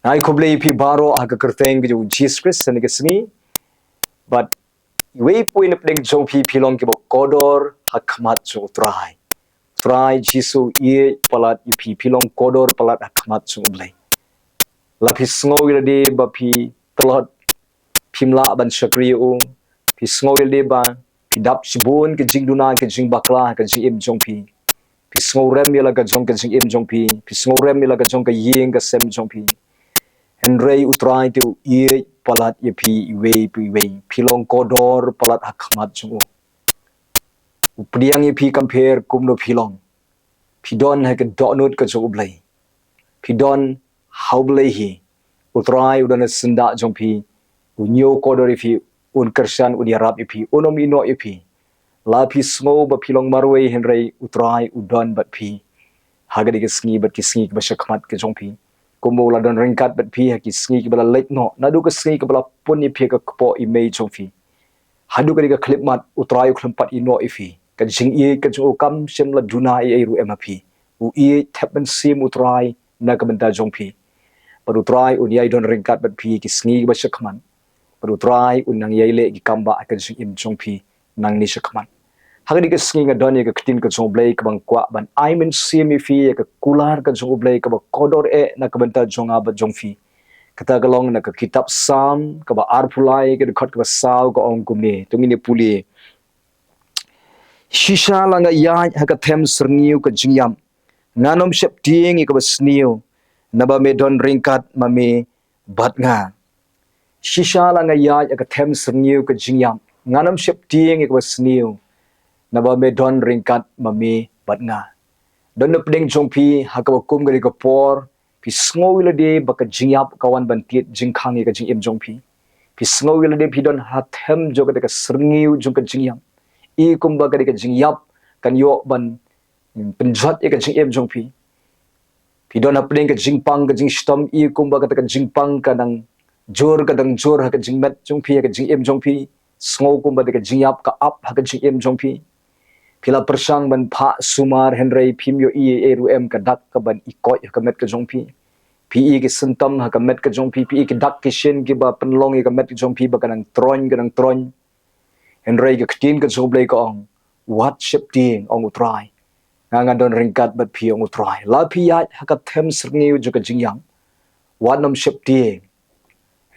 Ai ko blei pi baro aga kerteng ke Jesus Christ ni ke sngi but we point up ding jong pi pilong ke kodor hakmat so try jisu ye palat pi pilong kodor palat hakmat so blei la pi sngo wil de ba pi telot pimla ban sakri u pi sngo wil de ba pi dap sibun ke jingduna ke jing bakla ke jing im jong pi sngo rem yela ka jong ke jing im jong pi sngo rem yela ka jong ke yeng ka sem jong pi and ray utrai tu ye palat ye pi we pilong kodor palat hakmat jong upriang ye pi compare kum no pilong pidon ha ke donut ka jong blai pidon how blai hi utrai udan senda jong pi unyo kodor ifi un kersan un yarap ifi unomi no ifi la pi sngo ba pilong marwe henry utrai udan bat pi hagadi ke sngi bat ki sngi ba shakmat ke jong pi kumbo la don ringkat bat pi ha ki sngi ke bala lek no nadu ke sngi ke bala pun ni pi ka kpo image jong pi hadu ke ga clip mat utrai khlumpat ino ifi ka jing e ka jo kam sem la duna e ru emapi u e tapen sim utrai na ka benta jong pi paru try un yai don ringkat bat pi ki sngi ba shakman paru try un nang yai le ki kamba ka jing im jong pi nang ni shakman hagadi ke sngi nga don ye ka ktin ka jong blai ka bang kwa ban I mean sim fi ka kular ka jong blai ka ba kodor e na ka benta jong ba jong fi kata galong na ka kitab sam ka ba arpulai ka khot ka saw ka ong kumni tungi ni puli shisha langa ya ha ka them srngiu ka jingyam nganom sheptieng ka ba sniu naba me don ringkat mame batnga shisha langa ya ka them srngiu ka jingyam nganom sheptieng ka ba sniu naba me don ringkat mame batnga don na pding jongpi hakaba kum gari ka por pi sngowi de baka jingyap kawan bantiet jingkhangi ka jing im jongpi pi sngowi de pi don hathem joga ka srngiu jong ka jingyam i kum ba ka jingyap kan yo ban penjat ka jing im jongpi pi don apding ka jingpang ka jing stom i kum ba ka jingpang ka nang jor ka dang jor ha ka jingmet jongpi ka jing im jongpi sngo kum ba ka jingyap ka up ha ka jing im jongpi pila persang ban pha sumar henry phimyo e ru em ka dak ka ban ikoi ka met ka jongpi pi ki sentam ha ka met ka jongpi pi ki dak ki shin ki ba penlong ka met ka jongpi ba kanang tron henry ka ktin ka joblei ka ong what ship ding ong utrai nga don ringkat bat pi ong utrai la pi ya ha ka them srngi ju ka jingyam what nom ship ding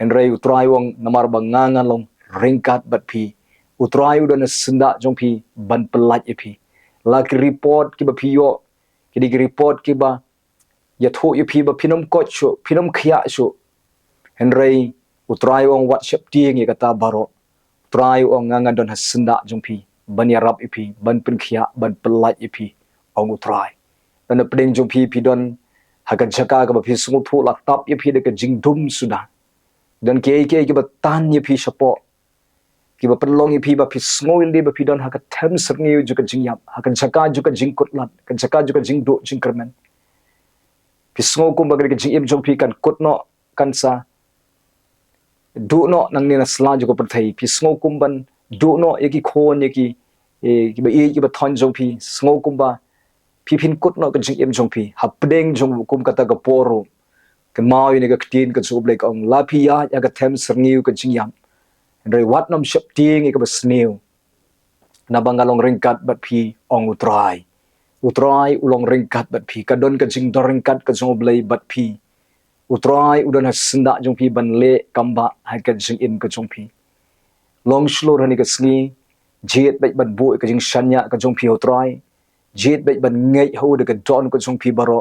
henry utrai wong namar ba nga long ringkat bat pi utrai udan senda jongpi ban pelat ipi la ki report ki ba piyo ki di report ki ba ya tho ipi ba pinom coach shu pinom khya shu henry utrai ong whatsapp ting kata baro utrai ong nganga don senda jongpi ban yarap ipi ban pin khya ban pelat ipi ong utrai dan peding jongpi pi don haga jaka ka ba pi sungu thu la tap ipi de ka jingdum sudah dan ke ki ba tan ipi sapo kiba penlong ipi ba pi sngoil de ba pi don ha ka them srngi ju ka jingyap ha ka jaka ju ka jingkutlat ka jaka ju ka jingdo jingkermen pi sngo kum ba ka jing im jong pi kan kutno kan sa du no nang ni na sla ju ko pyrthei pi sngo kum ban du no yaki khon yaki ki ba thon jong pi sngo kum ba pi phin kutno ka jing im jong pi ha pdeng jong kum ka ta ka poro ka mau ni ka ktin ka job like ong la pi ya ka them srngi ka jingyam Andrei wat nom shep ting ka basniu na bangalong ringkat bat pi ong utrai ulong ringkat bat pi kadon ka jing dor ringkat ka jong blai bat pi utrai udan ha senda jong pi ban le kamba ha ka jing in ka jong pi long slor hani ka sngi jet bat ban bo ka jing shanya ka jong pi utrai jet bat ban ngai ho de ka don ka jong pi baro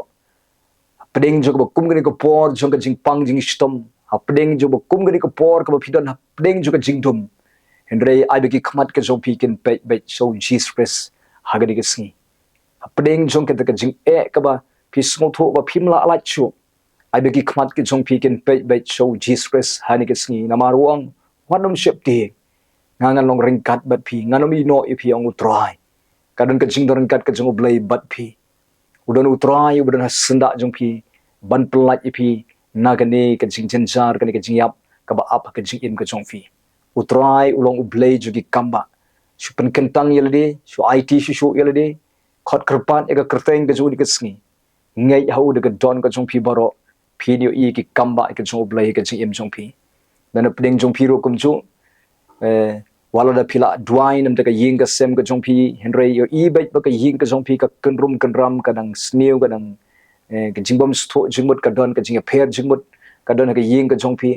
peding jong ba kum gani ka por jong ka jing pang jing stom hapding jo kum gani ko por ko pidon hapding jo ka jingdum henry I begi khmat ke jo pi ken pe be so Jesus Christ hagadi ke sngi hapding jong ke ka jing e ka ba pi sngo tho ba phimla ala chu I begi khmat ke jong pi ken pe be so Jesus Christ hani ke sngi namaruang wanom shep ti ngangan long ringkat bat pi nganom i no i pi ong utrai kadon ka jing don kat ka jong blai bat pi udon utrai udon hasenda jong pi ban pelat i pi nagani ka jing jenjar ka jing yap ka ba ap ka jing in ka jong fi utrai ulong ublei jugi kamba su pen kentang yelade su IT su yelade khot kerpan ega kerteng ka jodi ka sngi ngai hau de ka don ka jong fi baro phi niu i ki kamba ka jong blai ka jing im jong phi dan pding jong phi ro kum chu wala da phila dwai nam ta ka ying ka sem ka jong phi henry yo i bai ba ka ying ka jong phi ka kan ram ka dang sneu ka dang ka jingbom sto jingmut ka don ka jing pher jingmut ka don ka ying ka jong phi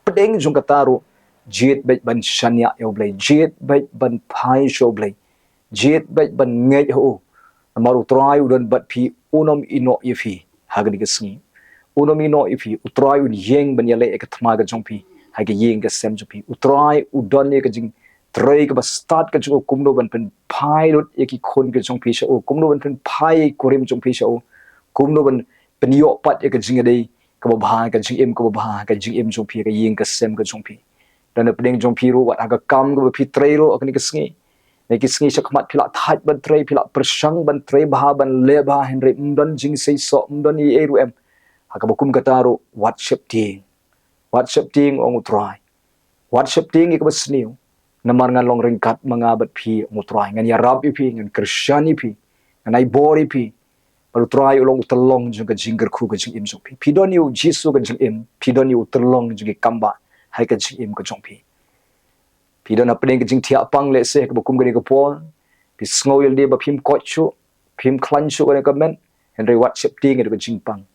pding jong ka taru jet bai ban shanya yo blai jet bai ban phai show blai jet bai ban ngai ho amaru try udon bat phi unom ino ifi hagni ka sngi unom ino ifi utrai un yeng ban yale ek thma ga jong phi ha ga yeng ga sem jong phi utrai udon ne ka jing trai ka ba start ka jo kumno ban pen phai rot eki khon ka jong phi sha o kumno ban pen phai korim jong phi sha o kumno ban pen yo pat ek jing dei ka ba bha ka jing em ka ba bha ka jing em jong phi ka yeng ka sem ka jong phi dan pding jong phi ro wat aga kam ka phi trai ro akni ka sngi ne ki sngi sakmat phila that ban trai phila persang ban trai bha ban le bha henry mdon jing sei so mdon i eru em haka bakum kataro WhatsApp ting ong utrai WhatsApp ting ik basniu namar ngan long ringkat mga bat phi ong utrai ngan yarab ipi ngan Christian ipi ngan ai bor ipi baru try ulong utelong juga jingger khu ka jing im jong phi don yu jisu ka jing im don yu utelong juga kamba hai ka jing im ka jong phi don apne ka jing thia pang le se ka bakum ka pol pi sngoil de ba phim kochu phim klan chu ka men henry WhatsApp ting ka jing pang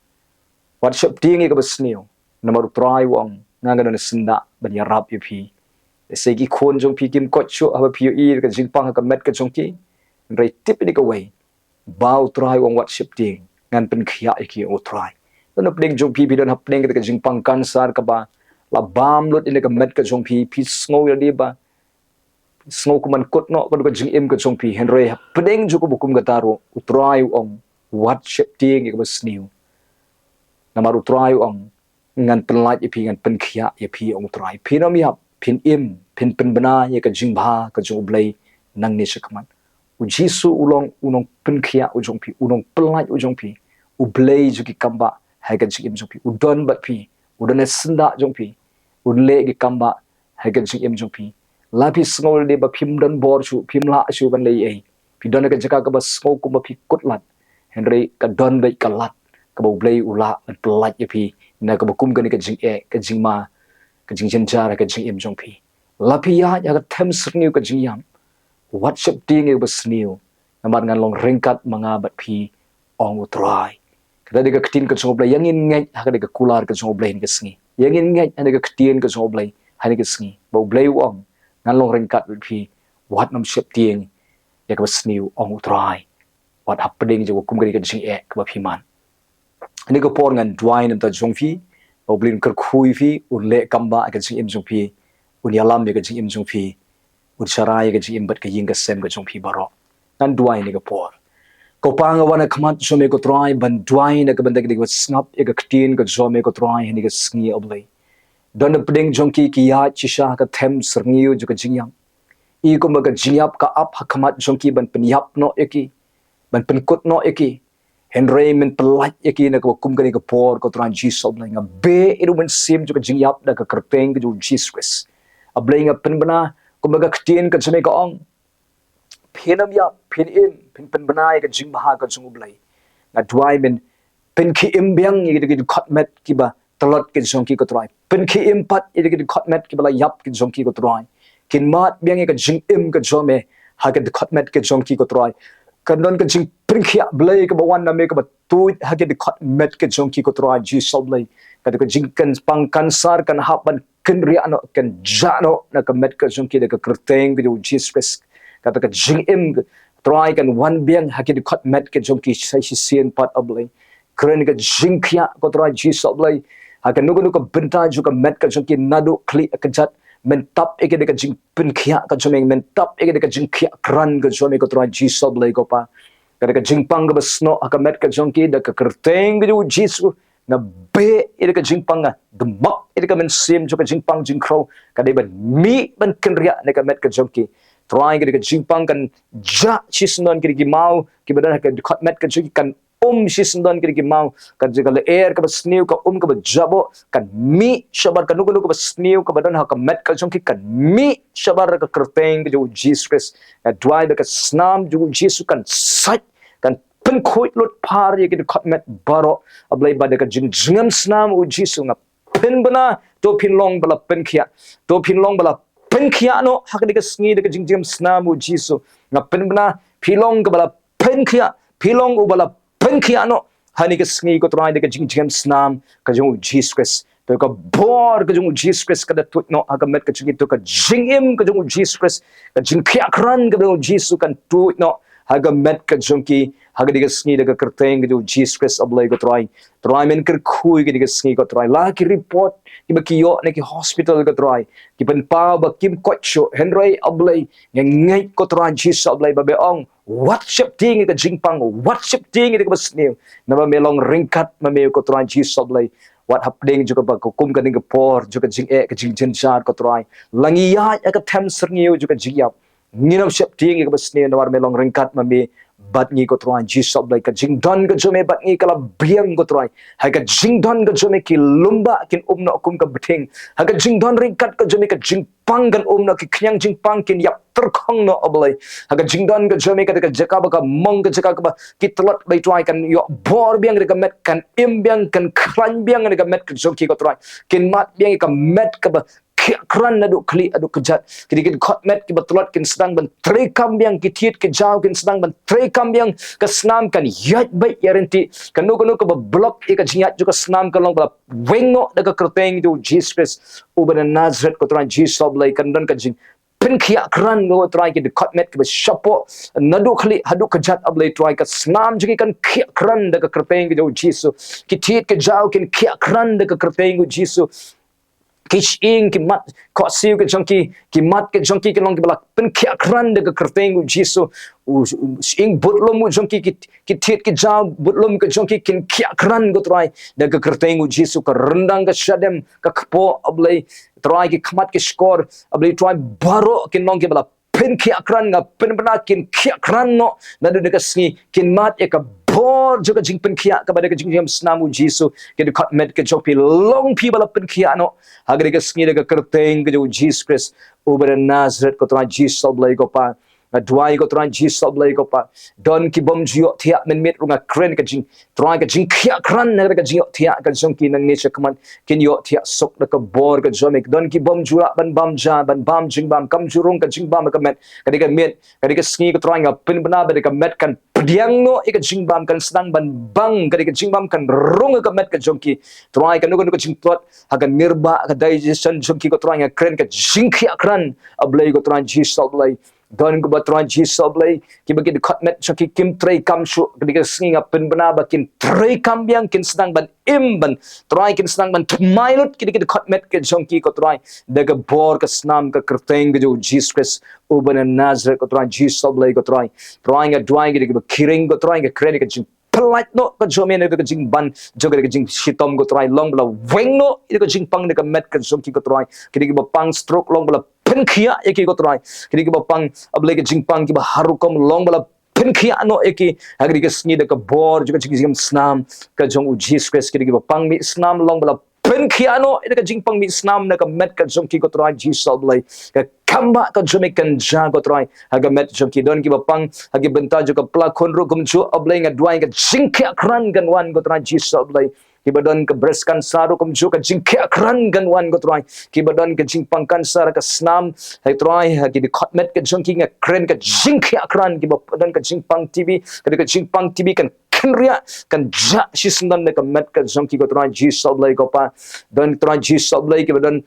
WhatsApp ting ka basniu namar try wong nga na sinda ban yarab ipi se ki khon jong phi kim kochu aba phi i ka jing pang ka met ka jong ki henry tip ni ka way bau try wong WhatsApp ting ngan pen khia iki o try don apding jong phi don apding ka jing pang kan sar ka ba la bam lot in ka met ka jong phi sngo ya di ba sngo ko man kot no ko ka jing im ka jong phi henry apding ju ko bukum ka taro utrai wong WhatsApp ting ka basniu namar utrai wong ngan pen light ipi ngan pen khia ipi ong utrai phi no mi hap phin im phin pen bana ye ka jing bha ka jo blai nang ni sakman Jisu ulong unong penkhia ujong pi unong pelai ujong pi u blei juki kamba haga jing jong pi udon bat pi udon senda jong pi unle gi kamba haga jing jong pi lapi snol de ba phim don bor chu phim la chu ban lei ai pi don ka jaka ka ba smo ku ba pi kutlat henry ka don bai ka lat ka ba blei ula an pelai pi na ka ba kum ka ni ka jing ka jing ma ka jing jen jar ka jing jong pi lapi ya ka them srniu ka jing yam WhatsApp ting e basniu namar ngan long ringkat mga bat phi ong utrai kada de ka ktin ka choblai yangin ngai ha de ka kular ka choblai ni ka sngi yangin ngai ha de ka ktin ka choblai ha ni ka sngi bo blai wong ngan long ringkat bat phi wat nam shep ting ya ka basniu ong utrai wat happening jo kum ka jing e ka phi man ani ka por ngan dwai nam ta jong phi bo blin kar khui phi un le kamba ka jing im jong phi un yalam ka jing im jong phi utsarai ka jing bat ka ying ka sem ka jong phi baro nan duai ni ka por ko panga wana khamat so me ko try ban duai na ka ban da ka snap e ka ktin ka zo me ko try ni ka sngi U Blei don pding jong ki ya chisha ka them Sngi U ju ka jingyam i ko ma ka jingyap ka ap khamat jong ki ban pen yap no eki ban pen kut no eki henry men pelat eki na ka kum ka ni ka por ko try Jesus U Blei nga be iru men sim ju ka jingyap da ka kerteng ka ju Jesus U Blei nga pen bana kumbaga ktin ka chame ka ong phinam ya phin im phin pen banai ka jing bha ka chung U Blei na dwai men pen khi im byang ni ki khot met ki ba talot ki jong ki ko trai pen khi im pat i ki khot met ki ba yap ki jong ki ko trai kin mat byang ka jing im ka jome ha ka khot met ki jong ki ko trai kan don ka jing pen khia Blei ka ba wan na me ka ba tu ha ki khot met ki jong ki ko trai ji so Blei ka jing kan pang kan sar kan hapan kan ria no kan jano na ka met ka jong ki de ka kerteng ki Jesus kata ka jing im try kan wan biang ha ki khot met ki jong ki sai si sien pat U Blei kren ka jing khia ko try Jesus U Blei ha ka nugo ka bynta ju ka met ka jong ki nadu kli ka jat men tap e ka jing pin khia ka jomeng men tap e ka jing khia kran ka jome ko try Jesus U Blei ko pa kata ka jing pang ka basno ha ka met ka jong ki de ka kerteng ki Jesus na be ida ka jingpang nga demak ida ka men sim jo ka jingpang jingkro ka de ban mi ban kenria ne ka met ka jongki try ka jingpang kan ja chisnon ki mau ki badan ka khot met ka jongki kan chisnon ki mau ka jigal air ka basniu ka ka jabo kan mi shabar ka nugu ka basniu ka badan ka met ka jongki kan mi shabar ka kerteng jo Jesus ka dwai ka snam jo Jesus kan sat kan pen khoi lot par ye ki khatmet baro ablai ba de ka jingam snam u jisu nga pen bana to pin long bala pen khia to pin long bala pen khia no hakdi ka sngi de ka jingjam snam u jisu nga pen bana pilong ka bala pen khia pilong u bala pen khia no hani ka sngi ko trai de ka jingjam snam ka jong Jesus Christ to ka bor ka jong Jesus Christ ka da tu no aga met ka jingi to ka jingim ka jong Jesus Christ ka jing khia kran ka jong Jesus kan tu no haga met ka jongki haga diga sngi daga kerteng ka Jesus Christ ablai ko trai men ker khui ka diga sngi ko trai la ki report ki ba ki yo ne ki hospital ka trai ki ban pa ba kim ko cho henry ablai ngai ko trai Jesus ablai ba be ong worship ting ka jingpang worship ting ka basniu na ba melong ringkat ma me ko trai Jesus ablai wat hapding juga ba ko kum ka ding por juga jing ka jing jenjar ko trai langi ya ka them serngiu juga jingyap nginam shep ting ka basne na war melong ringkat ma me bat ngi ko trai Jesus ablai ka jing don ka jome bat ngi kala biang ko trai ha ka jing don ka jome ki lumba kin umno kum ka beting ha ka jing don ringkat ka jome ka jing pang kan umno ki knyang jing pang kin yap terkhong no ablai ha ka jing don ka jome ka jaka ba ka mong ka jaka ba ki tlot bai trai kan yo bor biang ka met kan im biang kan klan biang ka met ka joki ko trai kin mat biang ka met ka ba kran adu kli adu kejat kidi khot met ki batulot kin sedang ban tre kambiang ki tiet ki jaw kin sedang ban tre kambiang ka snam kan yat bai yarenti kan no ka block e ka jiat juga snam ka long ba wengo daga kerteng du Jesus Christ uban Nazareth ko tran Jesus ablai kan dan ka jing pen khia kran go try ki khot met ki shapo nadu khli hadu kejat ablai try ka snam jigi kan khia kran daga kerteng du Jesus ki tiet ki jaw kin khia kran daga kerteng du Jesus kish ing ki mat ko siu ke jongki ki mat ke jongki ke long ki balak pen khia kran de ka kerteng u jisu ing butlom u jongki ki tit ki jaw butlom ke jongki kin khia kran go try de ka kerteng u jisu ka rendang ka shadem ka kpo ablai try ki khamat ki skor ablai try baro kin long ki balak pen khia kran nga pen bana kin khia kran no na de ka sngi kin mat e ka bor juga jing pen khia ka bada ka jing snamu jisu ke de khat met ke jopi long pi bala pen khia no hagre ka sngi de ka kerteng ke Jesus Christ over Nazareth ko tra Jesus ablai ko pa duai ko tra Jesus ablai ko pa don ki bom jio thia men met runga kren ka jing tra ka jing khia kran na ka jio thia ka jong ki nang ne chakman kin yo thia sok da ka bor ka jomek don ki bom jura ban bam ja ban bam jing bam kam jurung ka jing bam ka met ka de ka met ka de ka sngi ko tra nga pen bana ba de ka met kan diang no ika jingbam kan sedang ban bang ka jingbam kan rung ka met ka jongki try ka no ka jingtot hagan nirba ka digestion jongki ko try nga kren ka jingkhia kran ablai ko try Jesus ablai don ko ba try Jesus ablai ki bagi de khat met jongki kim trei kam shu ka singa pen bana ba kin trei kam biang kin sedang ban im ban try kin sedang ban mailut ki de khat met ka jongki ko try de ka bor ka snam ka kerteng ka Jesus Christ uban Nazareth ko try Jesus ablai ko try nga duai ki kiring ko try nga kren ka jing pelat no ka jomen ka jing ban joga ka jing shitom ko try long bla weng no ka jing pang ka met ka jongki ko try ki ba pang stroke long bla pen khia eki ko try ki ba pang ablai ka jing pang ki ba harukom long bla pen khia no eki hagri ka sngi da ka bor joga jing snam ka jong u Jesus Christ ki ba pang mi snam long bla pen khia no ka jing pang mi snam na ka met ka jongki ko try Jesus ablai ka kamba ka jomekan ja ko try haga met jongki don ki ba pang hagi benta jo ka plakon ru kum chu ablai nga duai ka jingkhia kran gan wan ko try Jesus ablai ki badon ka breast cancer kum chu ka jingkhia kran gan wan ko try ki badon ka jingpang cancer ka snam hai try hagi di khotmet ka jongki nga kren ka jingkhia kran ki badon ka jingpang tv ka jingpang tv kan kenria kan ja shi sundan ka met ka jongki ko try Jesus ablai ko pa don try Jesus ablai ki badon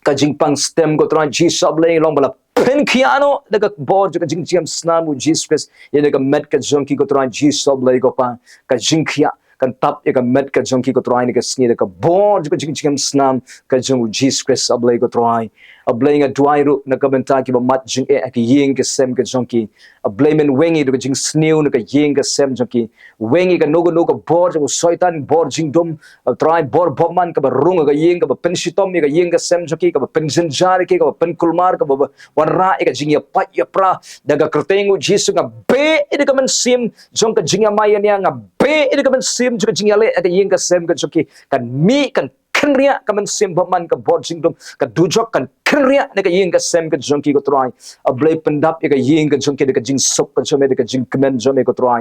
ka jingpang stem ko try Jesus ablai long bala pen khiano daga bor ka jingjiam snamu Jesus Christ ye daga met ka jongki ko try Jesus ablai ko pa ka jingkhia kan tap ka met ka jongki ko try ni ka sngi daga bor ka jingjiam snam ka jong Jesus Christ ablai ko try ablai nga duai ru na ka benta ki ba mat jing e ka yeng ka sem ka jongki ablai men wengi ka jing sniu na ka yeng ka sem jongki wengi ka nogo bor ka soitan bor jing dum try bor boman ka ba rung ka yeng ka ba pen shitom ka yeng ka sem jongki ka ba pen jinjar ka ba pen kulmar ka ba warra ka jing ya pat ya pra daga kertengu Jesus nga be ida ka men sim jong ka jing ya mayan ya nga be ida ka men sim jong ka jing ya le ka yeng ka sem ka jongki kan mi kan kenria ka men sim boman ka bor jing dum ka dujok kan kriya ne ka ying ka sem ka jong ki ko trai ablay pendap e ka ying ka jong ki de ka jing sok ka jome de ka jing kmen jome ko trai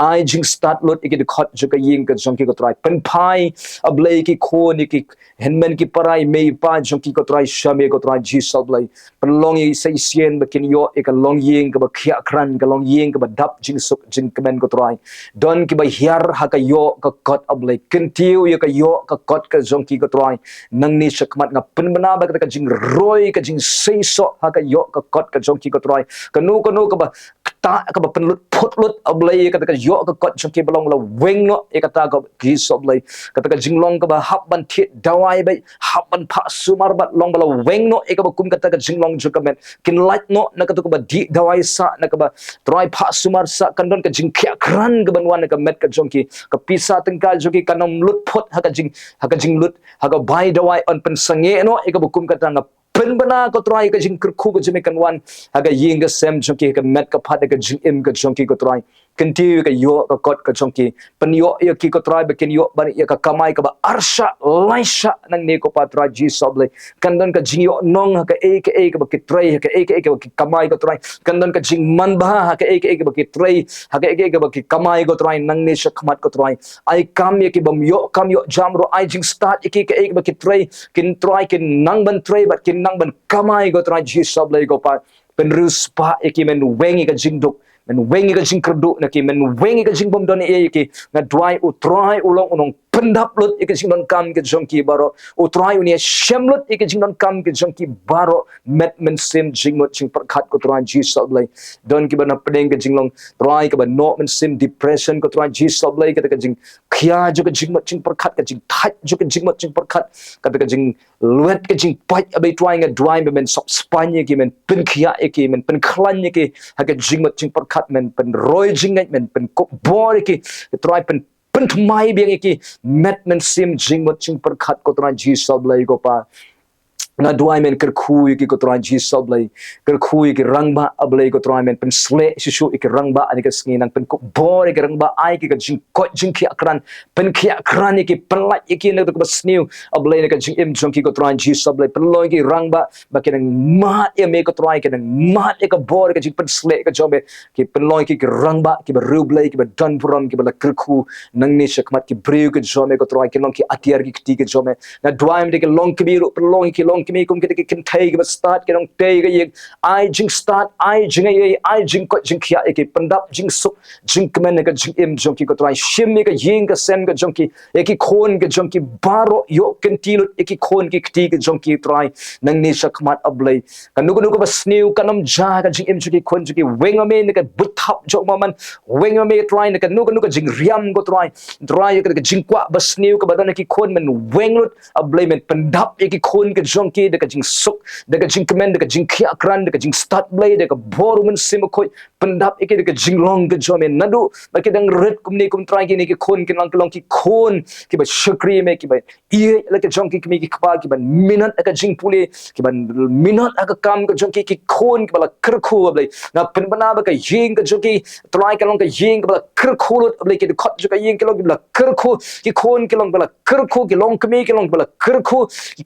ai jing start lot e ki de khot jo ka ying ka jong ki ko trai pen phai ablay ki kho ni ki henmen ki parai mei pa jong ki ko trai shame ko trai Jesus ablay pen long yi sai sien ba kin yo e ka long ying ka ba khia kran ka long ying ka ba dap jing sok jing kmen ko trai don ki ba hiar ha ka yo ka kot ablay kentiu ye ka yo ka kot ka jong ki ko trai nang ni sakmat nga pen bana ba ka jing roi ka jing sei so ha ka yo ka kot ka jong ki ko trai ka nu ka ba ta ka ba pen lut phut lut ablay ka ka yo ka kot jong ki belong la weng no e ka ta ka gi so ablay ka ka jing long ka ba hap ban thi dawai ba hap ban pha sumar bat long ba la weng no e ka ba kum ka ta ka jing long jo ka men kin light no na ka to ka ba di dawai sa na ka ba try pha sumar sa kan don ka jing khia kran ka ban wan ka met ka jong ki ka pisa tengka jo ki kanom lut phut ha ka jing lut ha ka bai dawai on pen sange no e ka ba kum ka ta nga pen bana ko try ka jing khu ka jeme kan wan ha ka ying ka sem jo ki ka met ka phat ka jing im ka jong ki ko try kentiu ka yo ka kot ka jong ki pen yo ya ki ko try ba ken yo ban ya ka kamai ka ba arsha laisha nang ne ko patra ji soble kan don ka jing yo nong ha ka e ka ba ki tray ha ka e ka ba ki kamai ko try kan don ka jing man ba ha ka e ka ba ki tray ha ka e ka ba ki kamai ko try nang ne shakmat ko try ai kam ye ki bam yo kam yo jam ro ai jing start ki ka e ka ba ki tray kin try kin nang ban tray ba kin nang ban kamai ko try ji soble ko pa pen ruspa e ki men wengi ka jing duk men wengi ka jing kerdu na ki men wengi ka jing bom don e ki na dwai u try ulong unong pendap lut e ki jing don kam ki jong ki baro u try unia shem lut e ki jing don kam ki jong ki baro met men sim jing mot jing perkhat ko try ji soblai don ki bana pedeng ki jing long try ka ba no men sim depression ko try ji soblai ka jing khia jo ka jing mot jing perkhat ka jing that jo ka jing mot jing perkhat ka jing luet ka jing pai abai try nga dry men sop spanye ki men pen khia e ki men pen khlan ki ha ka jing mot jing perkhat men pen roy jing men pen ko bor ki try pen pen mai biang ki met men sim jing mot jing perkhat ko try ji soblai ko pa na duai men ker khu ki ko try ji soblai ker khu ki rangba ablai ko try men pen sle shu ki rangba ani ka sngi nang pen ko bor ki rangba ai ki ka jing ko jing ki akran pen ki akran ki pen la ki na ko sniu ablai ka jing im jong ki ko try ji soblai pen loi ki rangba ba ki nang ma e me ko try ki nang ma e ka bor ka jing pen sle ka jobe ki pen loi ki rangba ki ba rublai ki ba dan puram ki ba la ker khu nang ni shakmat ki breu ki jome ko try ki long ki atiar ki ti ki jome na duai me ki long ki ru pen loi ki long kimi kum ki kin thai ki start ki dong tei ga yek ai jing start ai jing ai jing ko jing khia ki pandap jing suk jing kmen ka jing im jong ki ko try shim mi ka ying ka sem ka jong ki ki khon ka jong ki baro yo ken tilut ki khon ki ti ka jong ki try nang ni shakmat ablai kan nu ko ba sniu kanam ja ka jing im jong ki khon jong ki weng ame ne ka but thap jong ma man weng ame try ne ka nu ka jing riam ko try ka jing kwa ba sniu ka ba dan ki khon men weng lut ablai men pandap ki khon ka jong ki de ka jing suk de ka jing kmen de ka jing khia kran de ka jing start blai de ka boru men sim khoi pendap iki de ka jing long ka jome nadu ba ki dang red kum ni kum try ki ni ki khon ki lang ki khon ki ba shukri me ki ba ye la ka jong ki ki kpa ki ba minat ka jing pule ki ba minat ka kam ka jong ki khon ki ba la kr khu blai na pen bana ba ka ying ka jong ki try ka long ka ying ka ba kr khu lut blai ki de khot jo ka ying ki long ki ba kr khu ki khon ki long ba la kr khu ki long kmi ki long ba la kr khu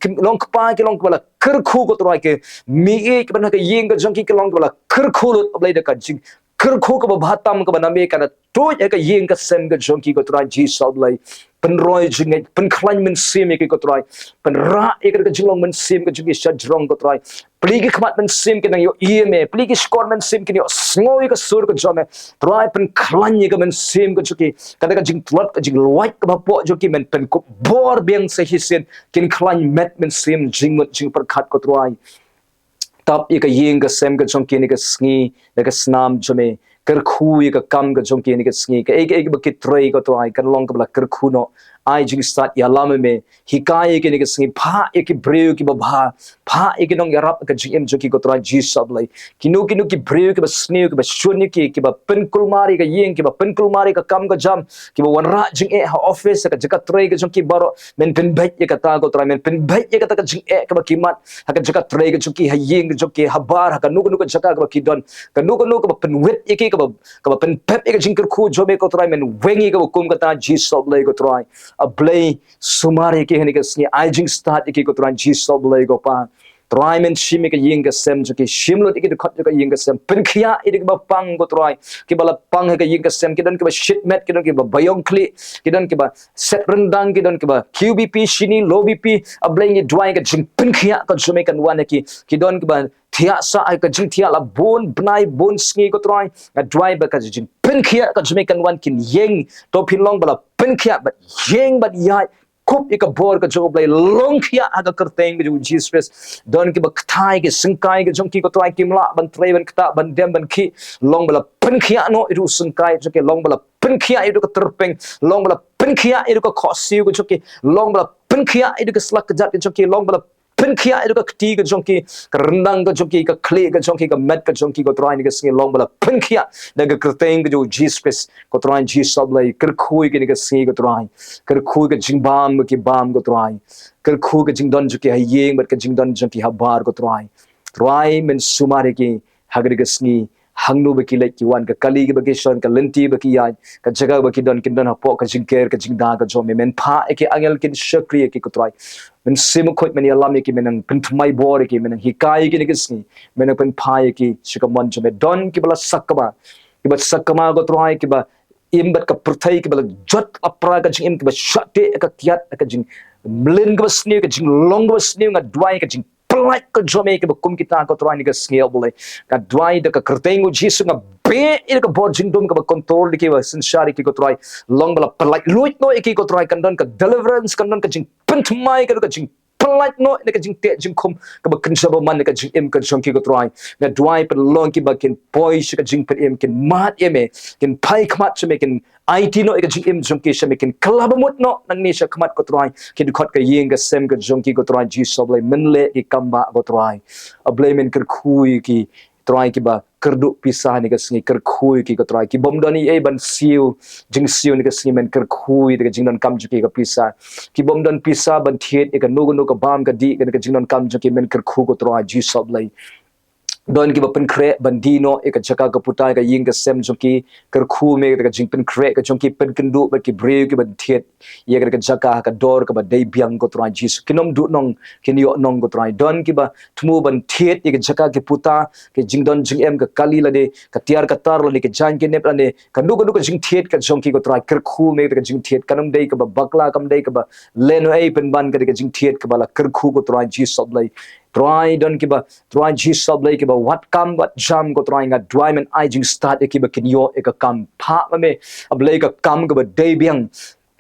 ki long kpa ki long ba la kr khu ko try ke mi e ki bana ka ying ka jong ki long ba la kr khu lut blai de ka jing kr khu ka ba bhatam ka ba na me ka na to ka ying ka sem ka jong ki ko try ji soblai pen roy jing pen klan men sim ki ko try pen ra e ka jing long men sim ka jing sha jrong ko try pligi khmat men sim ki nang yo e me pligi skor men sim ki yo snoi ka sur ka jome try pen klan ka men sim ka chuki ka ka jing tlot ka jing white ka ba po jo ki men pen ko bor beng se hisen kin klan met men sim jing mot jing par khat ko try tap ika ying ka sem ka chongki ni ka sngi na ka snam jome ker khu ika kam ka chongki ni ka sngi ka ek ba ki trei ka to ai kan long ka bla ker khu no ai jing start ya lam me hikai ki ni ka sngi pha ek breu ki ba pha ek nong yarap ka jing em joki ko to ji sab lai kinu ki breu ki ba sngi ki ba shuni ki ba pen kulmari ka ying ki ba pen kulmari ka kam ka jam ki ba wanra jing e ha office ka jaka trei ka chongki baro men pen bai ka ta ko tra men pen bai ka ta ka jing e ka ba kimat ha ka jaka trei ka chongki ha ying joki habar ka nu ka jaka ka ki don ka nu ka pen wet ek ka ba pen pep ek jing ker khu jobe ko try men wengi ka kum ka ta ji sob lai ko try a blai sumari ke ni ka sni ai jing start ek ko try ji sob lai ko pa try men shimi ka ying ka sem jo ki shimlo ki khot jo ka ying ka sem pen khia idi ka pang ko try ki bala pang ka ying ka sem ki don ki ba shit met ki don ki ba bayong kli ki don ki ba set rendang ki don ki ba qbp shini low bp ablang dry ka jing pen khia ka jo me kan wan ki don ki ba thia sa ai ka jing thia la bon bnai bon sngi ko try ka dry ba ka jing pen khia ka jo me kan wan kin yeng to pin long bala pen khia but yeng but ya kup ika bor ka job lay long khia aga kerteng ju Jesus don ki bakthai ki singkai ki jong ki ko try kimla ban trei ban kta ban dem ban ki long bala pen khia no iru singkai jo ke long bala pen khia iru ka terpeng long bala pen khia iru ka khosi ko jo ke long bala pen khia iru ka slak jat jo ke long bala pen khia iru ka kti ka jong ki ka rendang ka jong ki ka kle ka jong ki ka met ka jong ki ko try ni ka singi long bala pen khia da ka kerteng ju Jesus ko try Jesus lay ker khui ki ni ka singi ko try ker khui ka jing bam ki bam ko try ker khu ka jing don ju ki hayeng bat ka jing don jong ki habar ko try men sumare ki hagri ka singi hangnu baki lek ki wan ka kali ki baki shon ka lenti baki ya ka jaga baki don kin don hapo ka jingker ka jingda ka jo me men pha eki angel kin shakri eki ko try men sim khot men yalam eki men pin mai bor eki men hikai ki ni kisni men pen pha eki shikamon jo me don ki bala sakma ko try ki ba imbat ka pyrthei ki bala jot apra ka jing im ki ba shate ka kiat ka jing mlin ka sni ka jing long ka sni nga dwai ka jing like ka jome ke kum kita ko try ni ka scale bole ka dwai de ka kertengu jisu nga be il ka bor jingdom ka control ki wa sinshari ki ko try long bala like luit no ki ko try kan don ka deliverance kan don ka jing pent mai ka jing like no ne ka jing te jing kum ka ba kinshaba man ka jing im ka jong ki ko try na dwai pa long ki ba kin poi shi ka jing pa im kin mat eme kin pai kmat chme kin IT no ka jing im jong ki shame kin klabamut no nang ni sha kmat ko try kin khot ka yeng ka sem ka jong ki ko try ji soblai menle ki kamba ko try ablai men ker khui ki try ki ba kerdu pisah ni ka singi ker khui ki ko try ki bom dani e ban siu jing siu ni ka singi men ker khui de ka jing don kam ju ki ka pisah ki bom don pisah ban thiet e ka no ka bam ka di ka jing don kam ju ki men ker khu ko try ji soblai don ki ba pen kre bandino e ka Jaka ka putai ka ying ka sem joki ker khu me ka jing pen kre ka jong ki pen kendu ba ki breu ki ban thiet ye ka Jaka ka dor ka ba dei biang ko trai Jesus kinom du nong kin yo nong ko trai don ki ba thmu ban thiet ye ka Jaka ki puta ke jing don jing em ka kali la de ka tiar ka tar la ni ke jan ki nep la ne ka du ka jing thiet ka jong ki ko trai ker khu me ka jing thiet kanam dei ka ba bakla kam dei ka ba leno e pen ban ka jing thiet ka ba la ker khu ko trai Jesus lai try don ki ba try Jesus lai ki ba what come what jam ko try nga dry men I jing start ki ba kin yo e ka kam pha me ablai ka kam ka ba dei biang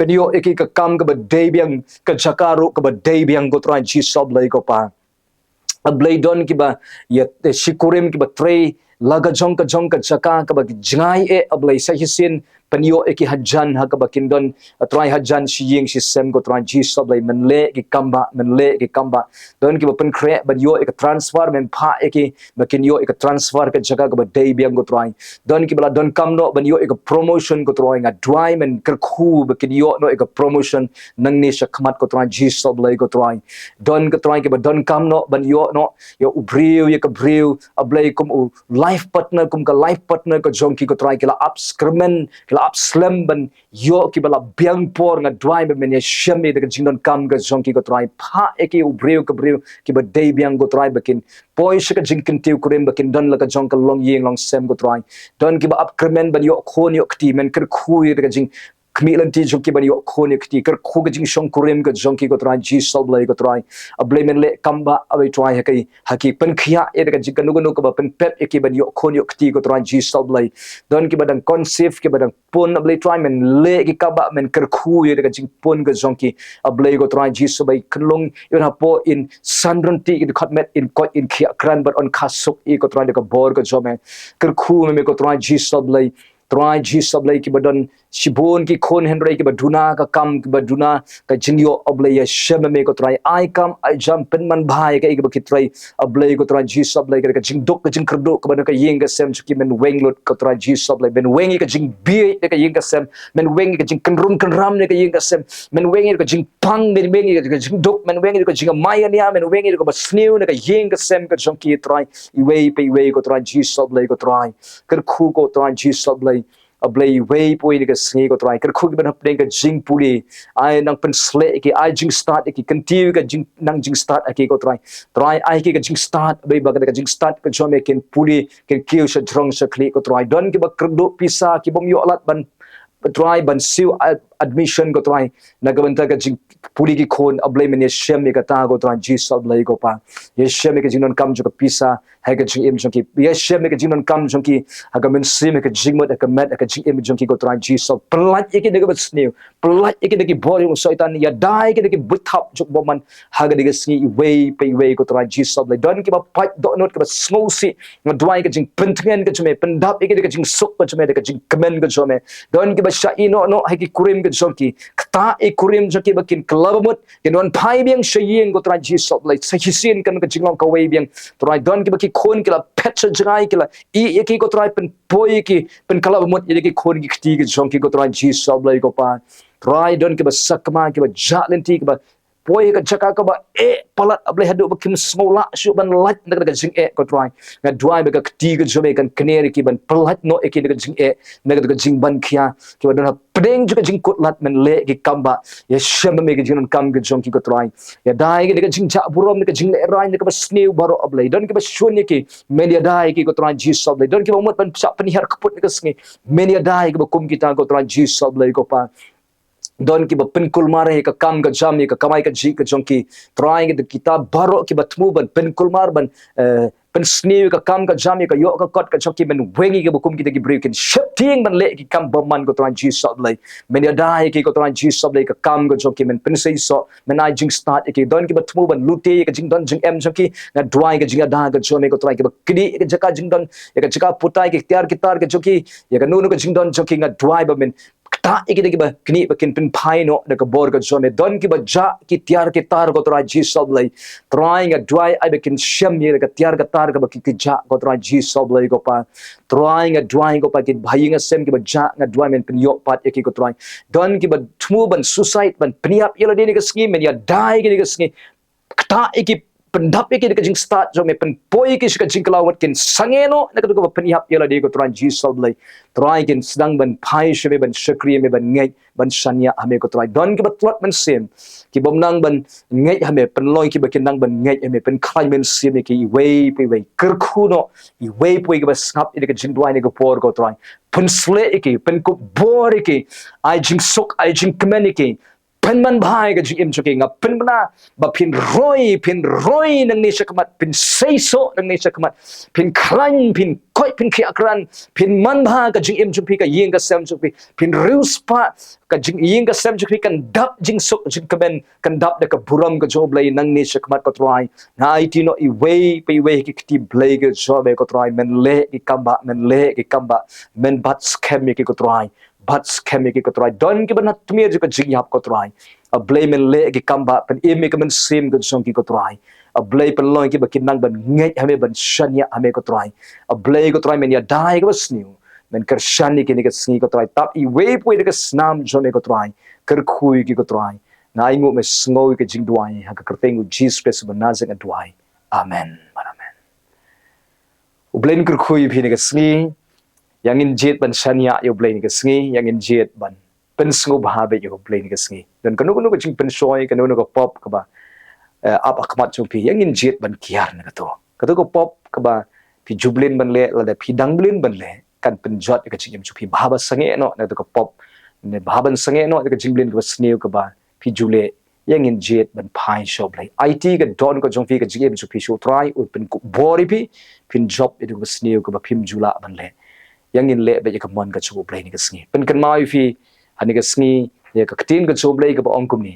penyo e ki ka kam ka ba dei biang ka Jaka ro ka ba dei biang ko try Jesus lai ko pa ablai don ki ba ya shikurim ki ba trei laga jong ka Jaka ka ba jingai e ablai sa hisin penyo e ki hajan ha ka ba kin don try hajan shi ying shi sem ko try Jesus ablai menle ki kamba don ki ba pen kre ba yo e ka transfer men pha e ki ba kin yo e ka transfer ka Jaka ka ba dei biang ko try don ki bala don kam no ban yo e ka promotion ko try nga dry men ker khu ba kin yo no e ka promotion nang ni sha khamat ko try Jesus ablai ko try don ka try ki ba don kam no ban yo no yo ubriu ye ka briu ablai kum u life partner kum ka life partner ko jong ki ko try ki la upscrimen ki la upslam ban yo ki bala biang por nga dry ba men ye shame de ka jingdon kam ka jong ki ko try pha e ki ubriu ka briu ki ba dei biang ko try ba kin poi shika jingkin tiu kurim ba kin don la ka jong ka long yeng long sem ko try don ki ba upcrimen ban yo khon yo kti men ker khu ye de ka jing kmilan ti jong ki ban yo khon yo kti ker khu ka jing shong kurim ka jong ki ko try ji sob lai ko try ablai men le kamba abai try ha kai haki pen khia e de ka jing kanu ka ba pen pep e ki ban yo khon yo kti ko try ji sob lai don ki badang conceive ki badang pon ablai try men le ki kaba men ker khu ye de ka jing pon ka jong ki ablai ko try ji sob bai klong yon ha po in sandron ti ki khat met in ko in khia kran but on khasuk e ko try de ka bor ka jome ker khu me ko try ji sob lai try ji sob lai ki badon shibon ki khon henrei ki baduna ka kam ki baduna ka jinyo ablai ya shema me ko try I come I jump pen man bhai ka ki try ablai ko try ji sob lai ka jing dok ka jing krdo ka badon ka yeng ka sem ki men weng lot ka try ji sob lai ben weng ka jing bi ka yeng ka sem men weng ka jing kan ram ne ka yeng ka sem men weng ka jing pang men weng ka jing dok men weng ka jing maya nia men weng ka ba snew ne ka yeng ka sem ka jong ki try I wei pe wei ko try ji sob lai ko try ker khu ko try ji sob lai ablay way poi ni ka sngi ko try ker khu ban hap deng ka jing puli ai nang pen sle ki ai jing start ki continue ka jing nang jing start ki ko try ai ki ka jing start bai ba ka jing start ka jome ken puli ken kiu sha drong sha kli ko try don ki ba kerdo pisa ki bom yo lat ban try ban siu admission ko try nagabanta ka jing puli ki khon ablay men shem mi ka ta ko try jesus ablay ko pa ye shem mi ka jing non kam jo ka pisa hai ka jing im jong ki ye shem mi ka jing non kam jong ki ha ka men sim ka jing mat ka met ka jing im jong ki ko try jesus plat ye ki de ka bat snew plat ye ki de ki bori un soitan ya dai ki de ki buthap jok bo man ha ga de ka sngi way pe way ko try jesus ablay don ki ba pat do not ka ba snow si ngadwai ka jing pentngen ka jome pendap ye ki de ka jing sok ka jome de ka jing kemen ka jome don ki ba sha ino no hai ki kurim ka jonki kta e kurim jonki bakin klabamut kinon phai biang shayeng ko try jesus like sahisin kan ka jinglong ka way biang try don ki baki khon kila petcha jangai kila e ki ko try pen poi ki pen klabamut ye ki khon ki khti ki jonki ko try jesus like ko pa try don ki ba sakma ki ba jalenti ki ba poi ka jaka ka ba palat ablay hadu bakim smola shu ban lat na ka jing ko try nga dwai ba ka khti ka jome kan kneri ki ban palat no e ki ka jing na ka jing ban khia ki ba don pedeng juga jing kot lat men le ki kamba ya shem me ki jing kam ki jong ki ko try ya dai ki ka jing ja burom ka jing le rai ka ba sneu baro ablay don ki ba shun ki men ya dai ki ko try jesus ablay don ki ba mot ban sa penihar kaput ka sngi men ya dai ki ba kum kita ko try jesus ablay ko pa don ki ba penkul mare ka kam ka jam ka kamai ka ji ka jongki trying the kitab baro ki ba tmu ban penkul mar ban pen snew ka kam ka jam ka yo ka kot ka jongki ben wengi ka bukum kita ki breaking shifting ban le ki kam ba man ko try jesus ablay men ya dai ki ko try jesus ablay ka kam ka jongki men pen sei so men ai jing start ki don ki ba tmu ban lute ka jing don jing em jongki na dry ka jing da ka jome ko try ki ba kidi ka jaka jing don ya ka jaka putai ki tiar ki tar ka jongki ya ka nu ka jing don jongki nga dry ba men ta iki ki ba kini ba kin pin phai no da ka bor ka jome don ki ba ja ki tiar ki tar ko try jesus ablay trying a dry I ba kin shem ye ka tiar ka tar ka ba ki ja ko try jesus ablay ko pa trying a drying ko pa ki bhai nga sem ki ba ja nga dry men pin yo pat ki ko try don ki ba thmu ban suicide ban pniap yela de ni ka sngi men ya dai ki ka sngi ta iki pendap ki ka jing start jo me pen poi ki ka jing klawat kin sangeno na ka ko pniap yela de ko try jesus ablay try kin sedang ban phai sheme ban shakri me ban ngai ban shanya ame ko try don ki ba tlot man sem ki bom nang ban ngai ame pen loi ki ba kin nang ban ngai ame pen khai men sem ki way pe way kerkhu no I way poi ki ba snap I ka jingduai ni ko por ko try pen sle ki pen ko bor ki I jing sok I jing kmen ki pen man bhai ka jing im choki nga pen bana ba pin roi nang ni sakmat pin sei so nang ni sakmat pin klan pin koi pin khi akran pin man bha ka jing im chopi ka yeng ka sem chopi pin rius pa ka jing yeng ka sem chopi kan dap jing sok jing kaben kan dap da ka buram ka job lai nang ni sakmat ko try na it no I way pe way ki kti blai ka job ko try men le ki kamba men bat scam ki ko try bat scam ki ko try don ki ban tmir ka jing yap ko try a blame le ki kamba pen eme ka men sim ka jong ki ko try a blame pen loin ki ba kinang ban ngai hame ban shanya hame ko try a blame ko try men ya dai ka sniu men kar shani ki ni ka sngi ko try tap I way poi ka snam jome ko try kar khui ki ko try na ingu me sngo ka jingduai ha ka kerteng jesus christ ban nazang adwai amen amen u blame kar khui phi ni ka sngi yang in jet ban shania yo blame ni ka sngi yang in jet ban pen sngo bahabe yo blame ni ka sngi dan kanu ka jing pen soy kanu ka pop ka ba ap akmat chupi yang in jet ban kiar na ka to ko pop ka ba pi jublin ban le la da pi dangblin ban le kan pen jot ka jing chupi bahaba sange no na to ko pop ne bahaban sange no ka jingblin ka sneu ka ba pi jule yang in jet ban phai shop lai it ka don ko jong pi ka jing chupi show try u pen ko bori pi pin job itu ka sneu ka ba pim jula ban le yang in le ba ka mon ka chu play ni ka sngi pen kan mai fi ani ka sngi ya ka tin ka chu play ka ba ong kum ni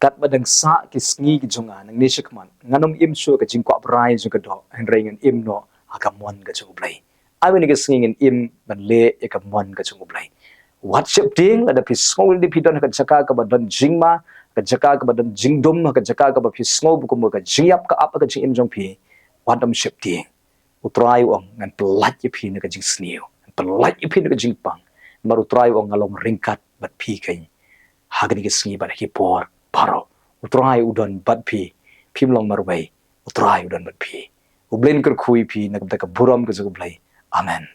kat badang sa ki sngi ki junga nang ni shikman nganom im shu ka jing kwa brai ju ka do han reng an im no aka mon ka chu play I when ka sngi in im ban le ka mon ka chu play what ship ting la da pi small di pi don ka jaka ka ba don jingma ka jaka ka ba don jingdum ka jaka ka ba pi small bu ko ka jingyap ka ap ka jing im jong pi what am ship ting utrai ong ngan pelat ye pi na ka jing sneu pelat ye pi na ka jing pang maru trai ong ngalong ringkat bat pi kai hagni ka sngi ba ki por paro utrai udon bat pi phim long marwai utrai udon bat pi ublen kar khui pi na ka buram ka zu blai amen